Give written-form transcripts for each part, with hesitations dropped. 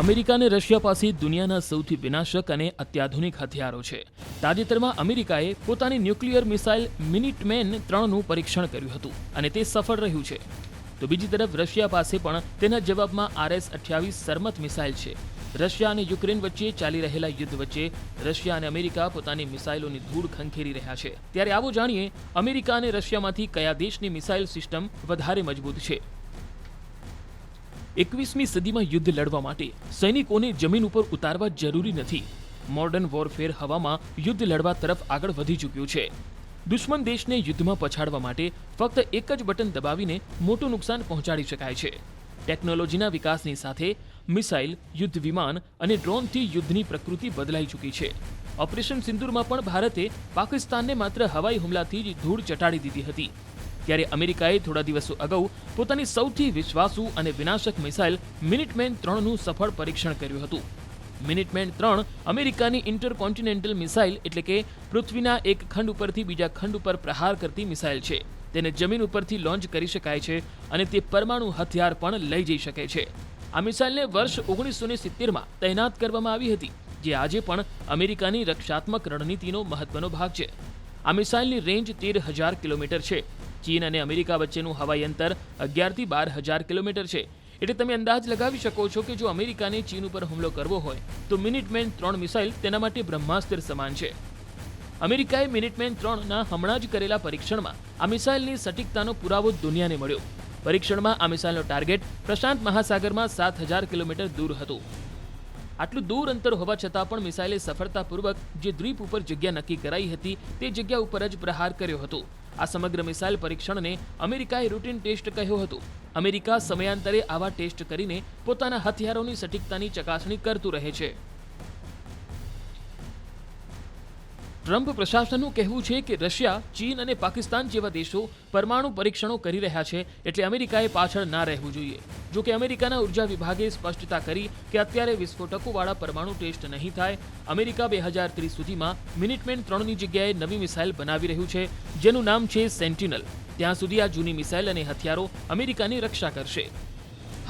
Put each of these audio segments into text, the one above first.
America અને Russia પાસે દુનિયાના સૌથી વિનાશક અને અત્યાધુનિક હથિયારો છે. તાજેતરમાં અમેરિકાએ પોતાની ન્યુક્લિયર મિસાઇલ મિનિટમેન 3નું પરીક્ષણ કર્યું હતું અને તે સફળ રહ્યું છે. તો બીજી તરફ રશિયા પાસે પણ તેના જવાબમાં RS-28 સરમત મિસાઇલ છે. રશિયા અને યુક્રેન વચ્ચે ચાલી રહેલા યુદ્ધ વચ્ચે રશિયા અને અમેરિકા પોતાની મિસાઇલોની ધૂળ ખંખેરી રહ્યા છે. ત્યારે આવો જાણીએ અમેરિકા અને રશિયામાંથી કયા દેશની મિસાઇલ સિસ્ટમ વધારે મજબૂત છે. 21મી સદીમાં યુદ્ધ લડવા માટે સૈનિકોને જમીન ઉપર ઉતારવા જરૂરી નથી. મોડર્ન વોરફેર હવામાં યુદ્ધ લડવા તરફ આગળ વધી ચૂક્યું છે. દુશ્મન દેશને યુદ્ધમાં પછાડવા માટે ફક્ત એક જ બટન દબાવીને મોટું નુકસાન પહોંચાડી શકાય છે. ટેકનોલોજીના વિકાસની સાથે મિસાઇલ, યુદ્ધ વિમાન અને ડ્રોનથી યુદ્ધની પ્રકૃતિ બદલાઈ ચૂકી છે. ઓપરેશન સિંદૂરમાં પણ ભારતે પાકિસ્તાનને માત્ર હવાઈ હુમલાથી જ ધૂળ ચટાડી દીધી હતી. ત્યારે અમેરિકાએ થોડા દિવસો અગાઉ પોતાની સૌથી વિશ્વાસુ અને વિનાશક મિસાઇલ મિનિટમેન 3નું સફળ પરીક્ષણ કર્યું હતું. મિનિટમેન 3 અમેરિકાની ઇન્ટરકોન્ટિનેન્ટલ મિસાઇલ એટલે કે પૃથ્વીના એક ખંડ ઉપરથી બીજા ખંડ ઉપર પ્રહાર કરતી મિસાઇલ છે. તેને જમીન ઉપરથી લોન્ચ કરી શકાય છે અને તે પરમાણુ હથિયાર પણ લઈ જઈ શકે છે. આ મિસાઇલને વર્ષ 1970માં તૈનાત કરવામાં આવી હતી, જે આજે પણ અમેરિકાની રક્ષાત્મક રણનીતિનો મહત્વનો ભાગ છે. આ મિસાઇલની રેન્જ 13,000 કિલોમીટર છે. ચીન અને અમેરિકા વચ્ચેનું હવાઈ અંતર 11 થી 12,000 કિલોમીટર છે. એટલે તમે અંદાજ લગાવી શકો છો કે જો અમેરિકાને ચીન ઉપર હુમલો કરવો હોય તો મિનિટમેન 3 મિસાઇલ તેના માટે બ્રહ્માસ્ત્ર સમાન છે. અમેરિકાએ મિનિટમેન 3ના હમણાં જ કરેલા પરીક્ષણમાં આ મિસાઇલની સટીકતાનો પુરાવો દુનિયાને મળ્યો. પરીક્ષણમાં આ મિસાઇલનો ટાર્ગેટ પ્રશાંત મહાસાગરમાં 7,000 કિલોમીટર દૂર હતું. આટલું દૂર અંતર હોવા છતાં પણ મિસાઇલે સફળતાપૂર્વક જે દ્વીપ ઉપર જગ્યા નક્કી કરાઈ હતી તે જગ્યા ઉપર જ પ્રહાર કર્યો હતો. આ સમગ્ર મિસાઇલ પરીક્ષણને અમેરિકાએ રૂટીન ટેસ્ટ કહ્યો હતો. અમેરિકા સમયાંતરે આવા ટેસ્ટ કરીને પોતાના હથિયારોની સટીકતાની ચકાસણી કરતું રહે છે. ટ્રમ્પ પ્રશાસનનું કહેવું છે કે રશિયા, ચીન અને પાકિસ્તાન જેવા દેશો પરમાણુ પરીક્ષણો કરી રહ્યા છે, એટલે અમેરિકાએ પાછળ ના રહેવું જોઈએ. જો કે અમેરિકાના ઉર્જા વિભાગે સ્પષ્ટતા કરી કે અત્યારે વિસ્ફોટકોવાળા પરમાણુ ટેસ્ટ નહીં થાય. અમેરિકા 2030 સુધીમાં મિનિટમેન 3ની જગ્યાએ નવી મિસાઇલ બનાવી રહ્યું છે, જેનું નામ છે સેન્ટિનલ. ત્યાં સુધી આ જૂની મિસાઇલ અને હથિયારો અમેરિકાની રક્ષા કરશે.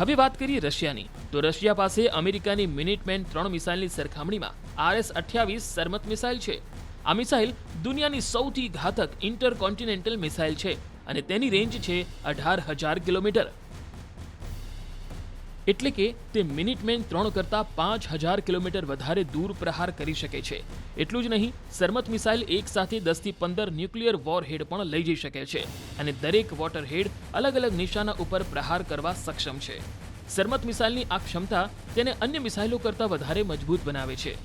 હવે વાત કરીએ રશિયાની, તો રશિયા પાસે અમેરિકાની મિનિટમેન 3 મિસાઇલની સરખામણીમાં RS-28 સરમત મિસાઇલ છે. આ મિસાઇલ દુનિયાની સૌથી ઘાતક ઇન્ટરકોન્ટિનેન્ટલ મિસાઇલ છે અને તેની રેન્જ છે 18,000 કિલોમીટર. એટલે કે તે મિનિટમેન 3 કરતાં 5,000 કિલોમીટર વધારે દૂર પ્રહાર કરી શકે છે. એટલું જ નહીં, સરમત મિસાઇલ એક સાથે 10 થી 15 ન્યુક્લિયર વોરહેડ પણ લઈ જઈ શકે છે અને દરેક વોટરહેડ અલગ અલગ નિશાના ઉપર પ્રહાર કરવા સક્ષમ છે. સરમત મિસાઇલની આ ક્ષમતા તેને અન્ય મિસાઇલો કરતાં વધારે મજબૂત બનાવે છે.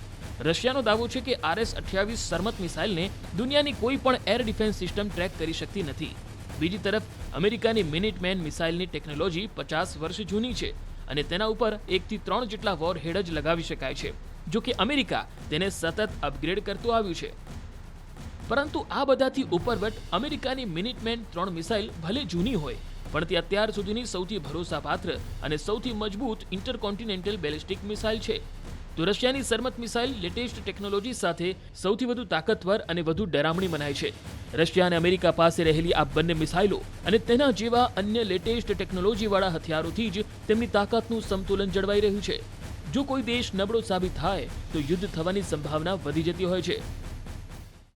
રશિયાનો દાવો છે કે RS-28 સરમત મિસાઇલને દુનિયાની કોઈ પણ એર ડિફેન્સ સિસ્ટમ ટ્રેક કરી શકતી નથી. બીજી તરફ અમેરિકાની મિનિટમેન મિસાઇલની ટેકનોલોજી 50 વર્ષ જૂની છે અને તેના ઉપર 1 થી 3 જેટલા વોરહેડ જ લગાવી શકાય છે. જો કે અમેરિકા તેને સતત અપગ્રેડ કરતું આવ્યું છે. પરંતુ આ બધાથી ઉપરવટ અમેરિકાની મિનિટમેન 3 મિસાઇલ ભલે જૂની હોય, પણ તે અત્યાર સુધીની સૌથી ભરોસાપાત્ર અને સૌથી મજબૂત ઇન્ટરકોન્ટિનેન્ટલ બેલિસ્ટિક મિસાઇલ છે. તો રશિયાની સરમત મિસાઇલ લેટેસ્ટ ટેકનોલોજી સાથે સૌથી વધુ તાકતવર અને વધુ ડરામણી મનાય છે. રશિયા અને અમેરિકા પાસે રહેલી આ બંને મિસાઇલો અને તેના જેવા અન્ય લેટેસ્ટ ટેકનોલોજીવાળા હથિયારોથી જ તેમની તાકાતનું સંતુલન જળવાઈ રહ્યું છે. જો કોઈ દેશ નબળો સાબિત થાય તો યુદ્ધ થવાની સંભાવના વધી જતી હોય છે.